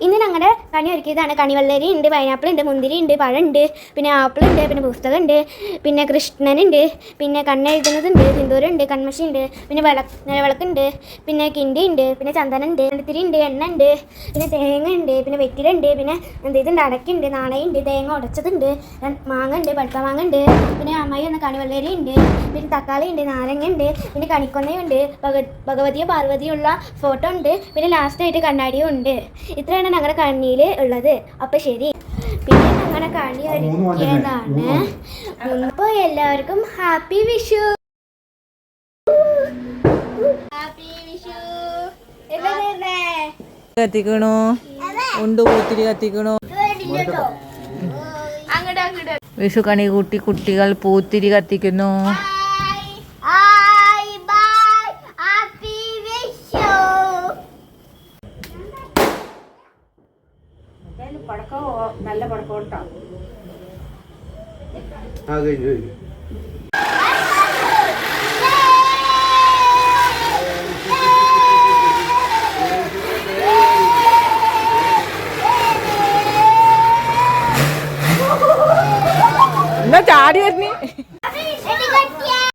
ഇന്ന് ഞങ്ങളുടെ കണി ഒരുക്കിയതാണ്. കണിവെള്ളരി ഉണ്ട്, പൈനാപ്പിൾ ഉണ്ട്, മുന്തിരി ഉണ്ട്, പഴം ഉണ്ട്, പിന്നെ ആപ്പിൾ ഉണ്ട്, പിന്നെ പുസ്തകം ഉണ്ട്, പിന്നെ കൃഷ്ണനുണ്ട്, പിന്നെ കണ്ണെഴുതുന്നതുണ്ട്, സിന്ദൂരമുണ്ട്, കൺമഷി ഉണ്ട്, പിന്നെ നിലവിളക്കുണ്ട്, പിന്നെ കിണ്ടി ഉണ്ട്, പിന്നെ ചന്ദനുണ്ട്, വെളുത്തിരി ഉണ്ട്, എണ്ണ ഉണ്ട്, പിന്നെ തേങ്ങ ഉണ്ട്, പിന്നെ വെറ്റിലുണ്ട്, പിന്നെ ഇതുണ്ട്, അടക്കുണ്ട്, നാണയുണ്ട്, തേങ്ങ ഉടച്ചതുണ്ട്, മാങ്ങ ഉണ്ട്, പഴുത്ത മാങ്ങ ഉണ്ട്, പിന്നെ അമ്മായി എന്ന കണിവെള്ളരി ഉണ്ട്, പിന്നെ തക്കാളി ഉണ്ട്, നാരങ്ങ ഉണ്ട്, പിന്നെ കണിക്കൊന്നയുണ്ട്, ഭഗവതിയോ പാർവതിയോ ഉള്ള ഫോട്ടോ ഉണ്ട്, പിന്നെ ലാസ്റ്റായിട്ട് കണ്ണാടിയും ഉണ്ട്. ഇത്രയാണ് ഞങ്ങളുടെ കണ്ണിയിൽ ഉള്ളത്. അപ്പം ശരി, പിന്നെ ഞങ്ങളുടെ കണി ഒരുക്കിയതാണ്. അപ്പോൾ എല്ലാവർക്കും ഹാപ്പി വിഷു. ഹാപ്പി വിഷു. കത്തിക്കണോ ഉണ്ട് പൂത്തിരി കത്തിക്കണോ വിഷു കണി കൂട്ടി കുട്ടികൾ പൂത്തിരി കത്തിക്കുന്നു. നല്ല പടക്കം കേട്ടോ. എന്നാ ചാടി വരുന്നേ.